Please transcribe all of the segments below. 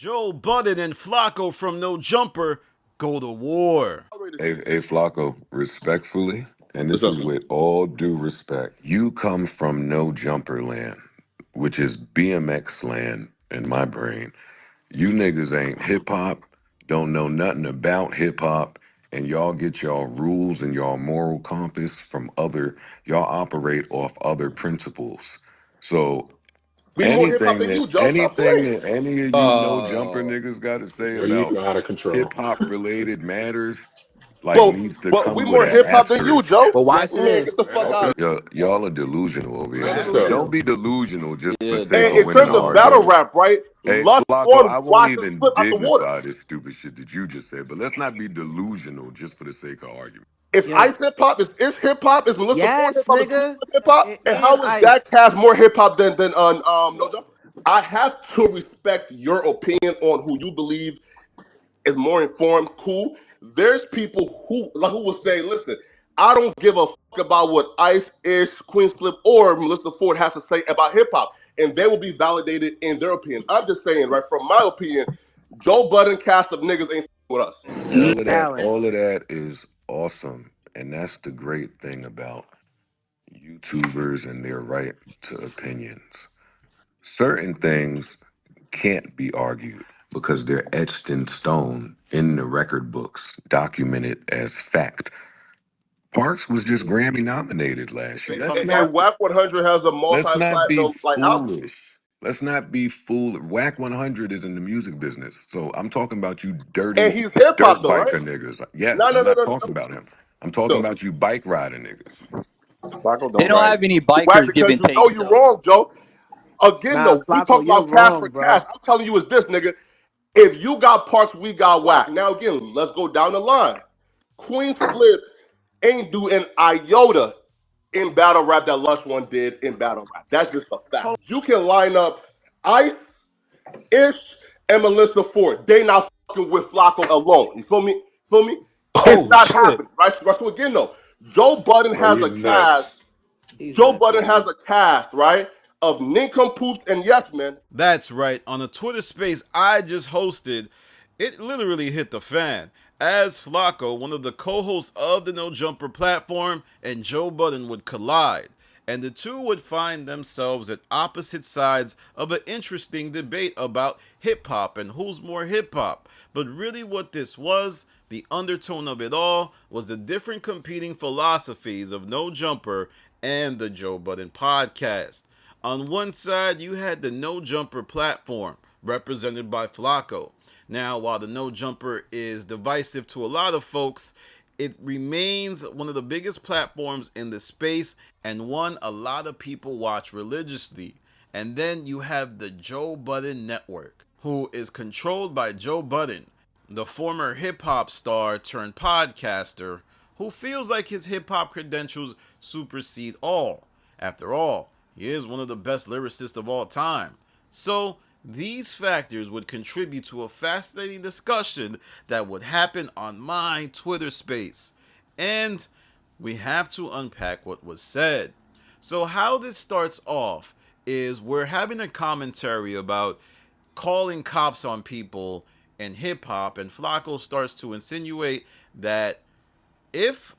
Joe Budden and Flakko from No Jumper go to war. Hey, Flacco, respectfully, and What's this up, is sir? with all due respect, you come from no jumper land, which is BMX land in my brain. You niggas ain't hip hop, don't know nothing about hip hop, and y'all get y'all rules and y'all moral compass from y'all operate off other principles. So We more hip hop anything than that you, Joe. Stop anything playing. that any of you no jumper Uh, niggas got to say Yo, you about out of control. hip hop related matters like but needs to but we come with more an hip hop than you, asterisk. Joe. But watch Man, get this. the fuck out Okay. of Y'all are delusional over here. here. We're How But so? don't delusional. be delusional just for Yeah, sake And of in don't winning terms an of be. battle argument. rap, right? Hey, Lust Flacco, one I won't washed the even slip out the water. dignify this stupid shit that you just said, but let's not be delusional just for the sake of argument. It's Yo, Ice hip hop. It's hip hop. It's Melissa Ford yes, hip hop. It's nigga. Queen hip hop. It And is how is ice. that cast more hip hop than No Jumper? I have to respect your opinion on who you believe is more informed. Cool. There's people who will say, listen, I don't give a fuck about what Ice Ish, Queen Slip, or Melissa Ford has to say about hip hop, and they will be validated in their opinion. I'm just saying, right? From my opinion, Joe Budden cast of niggas ain't with us. Talent. All of that is awesome. And that's the great thing about YouTubers and their right to opinions. Certain things can't be argued because they're etched in stone in the record books, documented as fact. Parks was just Grammy nominated last year. And WAP 100 has a Let's not be multi-platinum like album. foolish. Let's not be fool. Whack 100 is in the music business. So I'm talking about you And dirty he's hip hop dirt though, right? biker niggas. Yes, No, I'm no, no, not no, talking no. about him. I'm talking So, about you bike riding niggas. Flacco, They don't don't write. have any Right, bikers because giving you know takes you're though. wrong, Joe. Again, Nah, though, we talk Flacco, you're about cash wrong, for cash. bro. I'm telling you, is this nigga? If you got parts, we got whack. Now again, let's go down the line. Queen Flip ain't do an iota in battle rap that Lush One did in battle rap. That's just a fact. Hold You can line up Ice, Ish, and Melissa Ford. They not fucking with Flacco alone. You feel me? Feel me? It's Oh not shit. happening, right? So again, though, Joe Budden Bro, has you a cast. nuts. He's Joe not Budden has crazy. a cast, right, of nincompoops and yes men. That's right. On the Twitter space I just hosted, it literally hit the fan. As Flacco, one of the co-hosts of the No Jumper platform, and Joe Budden would collide. And the two would find themselves at opposite sides of an interesting debate about hip hop and who's more hip hop. But really, what this was, the undertone of it all, was the different competing philosophies of No Jumper and the Joe Budden podcast. On one side, you had the No Jumper platform, represented by Flacco. Now, while the No Jumper is divisive to a lot of folks, it remains one of the biggest platforms in the space and one a lot of people watch religiously. And then you have the Joe Budden Network, who is controlled by Joe Budden, the former hip hop star turned podcaster, who feels like his hip hop credentials supersede all. After all, he is one of the best lyricists of all time. So, these factors would contribute to a fascinating discussion that would happen on my Twitter space. And we have to unpack what was said. So, how this starts off is we're having a commentary about calling cops on people in hip hop, and Flacco starts to insinuate that if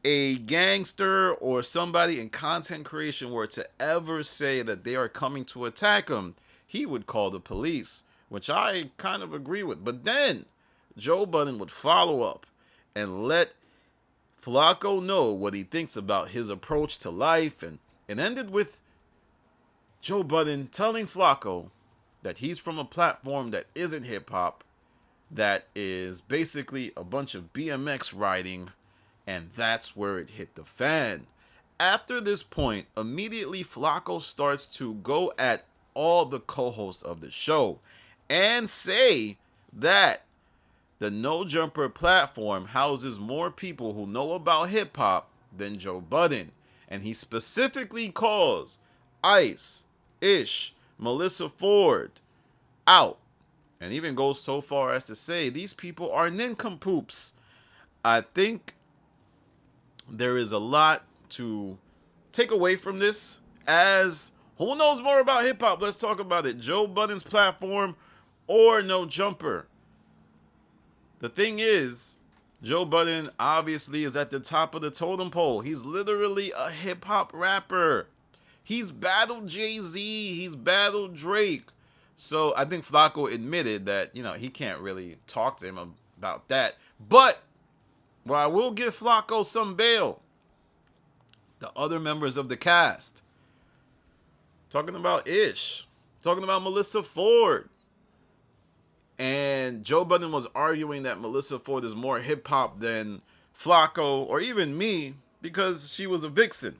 a gangster or somebody in content creation were to ever say that they are coming to attack him, he would call the police, which I kind of agree with. But then Joe Budden would follow up and let Flacco know what he thinks about his approach to life, and it ended with Joe Budden telling Flacco that he's from a platform that isn't hip hop, that is basically a bunch of BMX riding, and that's where it hit the fan. After this point, immediately Flacco starts to go at all the co-hosts of the show and say that the No Jumper platform houses more people who know about hip hop than Joe Budden. And he specifically calls Ice, Ish, Melissa Ford out, and even goes so far as to say these people are nincompoops. I think there is a lot to take away from this. As who knows more about hip hop? Let's talk about it. Joe Budden's platform or No Jumper. The thing is, Joe Budden obviously is at the top of the totem pole. He's literally a hip-hop rapper. He's battled Jay-Z. He's battled Drake. So I think Flakko admitted that, he can't really talk to him about that. But, I will give Flakko some bail. The other members of the cast. Talking about Ish. Talking about Melissa Ford. And Joe Budden was arguing that Melissa Ford is more hip-hop than Flakko or even me because she was a vixen.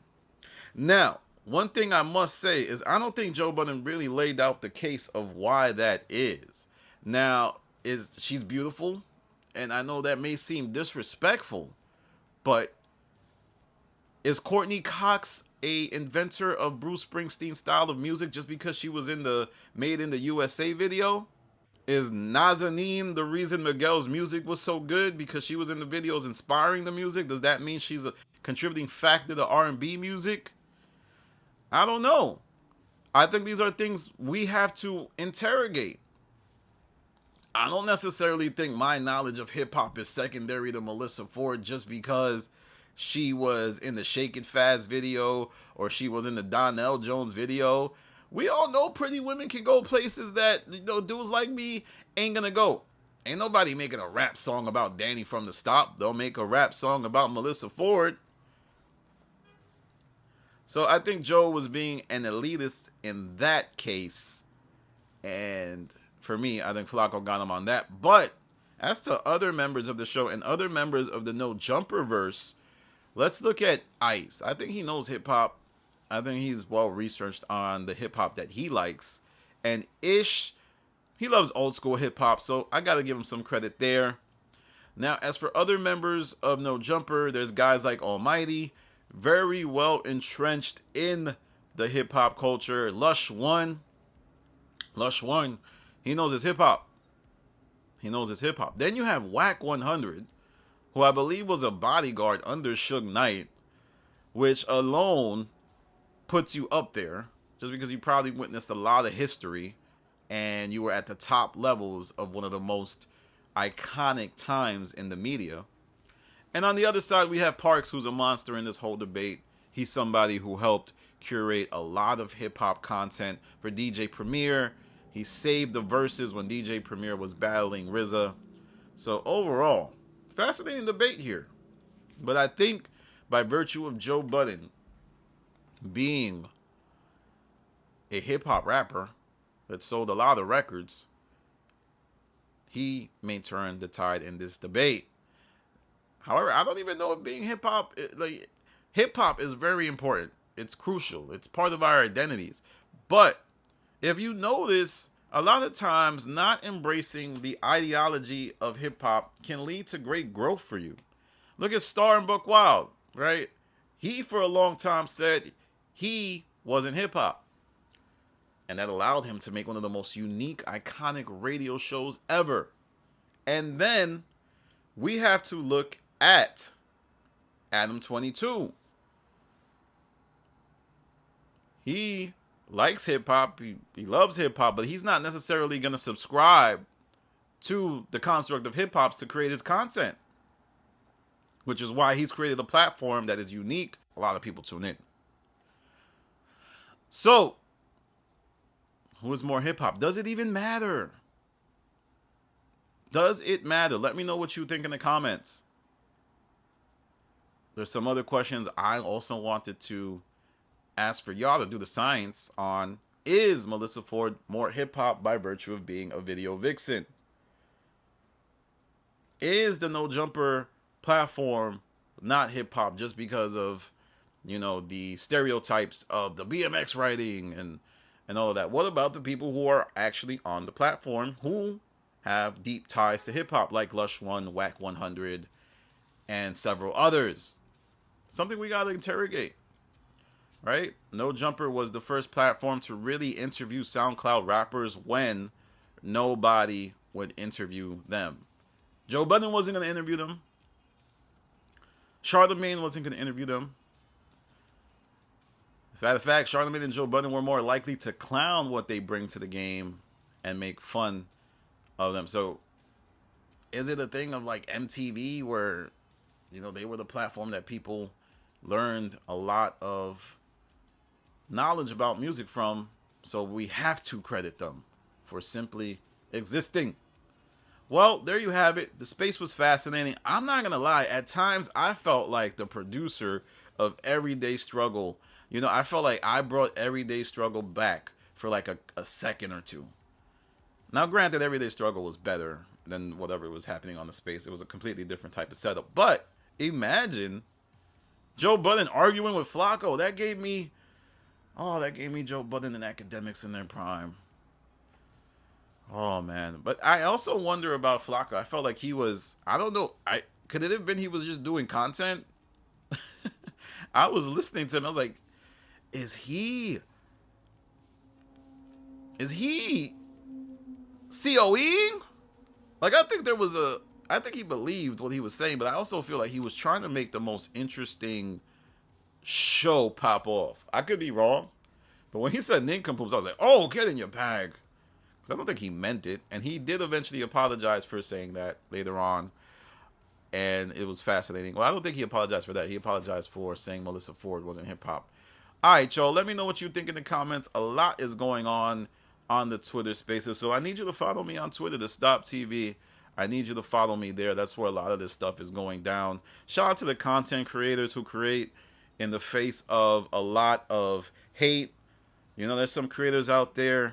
Now, one thing I must say is I don't think Joe Budden really laid out the case of why that is. Now, she's beautiful, and I know that may seem disrespectful, but is Courtney Cox a inventor of Bruce Springsteen's style of music just because she was in the Made in the USA video? Is Nazanin the reason Miguel's music was so good because she was in the videos inspiring the music? Does that mean she's a contributing factor to R&B music? I don't know. I think these are things we have to interrogate. I don't necessarily think my knowledge of hip-hop is secondary to Melissa Ford just because she was in the Shake It Fast video or she was in the Donnell Jones video. We all know pretty women can go places that, dudes like me ain't gonna go. Ain't nobody making a rap song about Danny from the Stop. They'll make a rap song about Melissa Ford. So I think Joe was being an elitist in that case. And for me, I think Flakko got him on that. But as to other members of the show and other members of the No Jumper verse, let's look at Ice. I think he knows hip-hop. I think he's well researched on the hip-hop that he likes. And Ish, he loves old school hip-hop, so I got to give him some credit there. Now, as for other members of No Jumper, there's guys like Almighty, very well entrenched in the hip-hop culture. Lush One, he knows his hip-hop. Then you have Whack 100, who I believe was a bodyguard under Suge Knight, which alone puts you up there just because you probably witnessed a lot of history and you were at the top levels of one of the most iconic times in the media. And on the other side, we have Parks, who's a monster in this whole debate. He's somebody who helped curate a lot of hip-hop content for DJ Premier. He saved the verses when DJ Premier was battling RZA. So overall, fascinating debate here. But I think by virtue of Joe Budden being a hip-hop rapper that sold a lot of records, he may turn the tide in this debate. However, I don't even know if being hip-hop is very important. It's crucial. It's part of our identities. But if you notice, a lot of times not embracing the ideology of hip-hop can lead to great growth for you. Look at Star and Buck Wild, right? He, for a long time, said he wasn't hip-hop. And that allowed him to make one of the most unique, iconic radio shows ever. And then we have to look at Adam 22. He likes hip-hop. He loves hip-hop, but he's not necessarily going to subscribe to the construct of hip-hop to create his content. Which is why he's created a platform that is unique. A lot of people tune in. So, who is more hip-hop? Does it even matter? Does it matter? Let me know what you think in the comments. There's some other questions I also wanted to ask for y'all to do the science on. Is Melissa Ford more hip-hop by virtue of being a video vixen? Is the No Jumper platform not hip-hop just because of, the stereotypes of the BMX riding and all of that? What about the people who are actually on the platform who have deep ties to hip-hop, like Lush One, Whack 100, and several others? Something we got to interrogate, right? No Jumper was the first platform to really interview SoundCloud rappers when nobody would interview them. Joe Budden wasn't going to interview them. Charlamagne wasn't going to interview them. Matter of fact, Charlamagne and Joe Budden were more likely to clown what they bring to the game and make fun of them. So is it a thing of like MTV where, you know, they were the platform that people learned a lot of knowledge about music from, so we have to credit them for simply existing? Well, there you have it. The space was fascinating. I'm not going to lie. At times, I felt like the producer of Everyday Struggle. You know, I felt like I brought Everyday Struggle back for like a second or two. Now, granted, Everyday Struggle was better than whatever was happening on the space. It was a completely different type of setup. But imagine Joe Budden arguing with Flakko. That gave me Joe Budden and academics in their prime. Oh man, but I also wonder about Flakko. I felt like he was, I don't know, could it have been he was just doing content? I was listening to him. I was like, is he COEing? Like, I think he believed what he was saying, but I also feel like he was trying to make the most interesting show pop off. I could be wrong, but when he said nincompoops, I was like, oh, get in your bag. I don't think he meant it, and he did eventually apologize for saying that later on, and it was fascinating. Well, I don't think he apologized for that. He apologized for saying Melissa Ford wasn't hip-hop. All right, y'all, let me know what you think in the comments. A lot is going on the Twitter Spaces, so I need you to follow me on Twitter, the Stop TV. I need you to follow me there. That's where a lot of this stuff is going down. Shout out to the content creators who create in the face of a lot of hate. You know, there's some creators out there,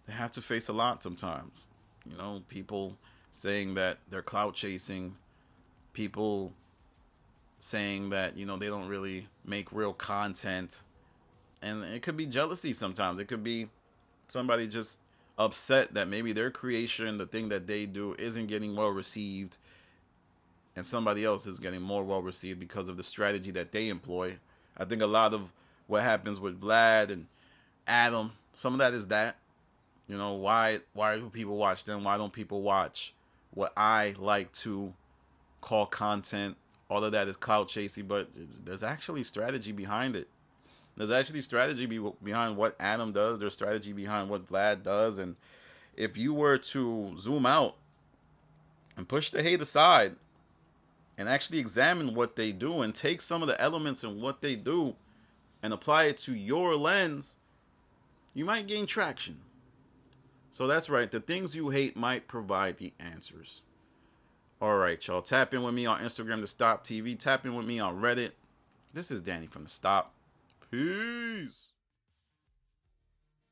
they have to face a lot sometimes. You know, people saying that they're clout chasing, people saying that, you know, they don't really make real content. And it could be jealousy sometimes. It could be somebody just upset that maybe their creation, the thing that they do, isn't getting well received, and somebody else is getting more well received because of the strategy that they employ. I think a lot of what happens with Vlad and Adam, some of that is that. You know, why do people watch them? Why don't people watch what I like to call content? All of that is clout chasing, but there's actually strategy behind it. There's actually strategy behind what Adam does. There's strategy behind what Vlad does. And if you were to zoom out and push the hate aside and actually examine what they do and take some of the elements in what they do and apply it to your lens, you might gain traction. So that's right. The things you hate might provide the answers. All right, y'all. Tap in with me on Instagram, The Stop TV. Tap in with me on Reddit. This is Danny from The Stop. Peace.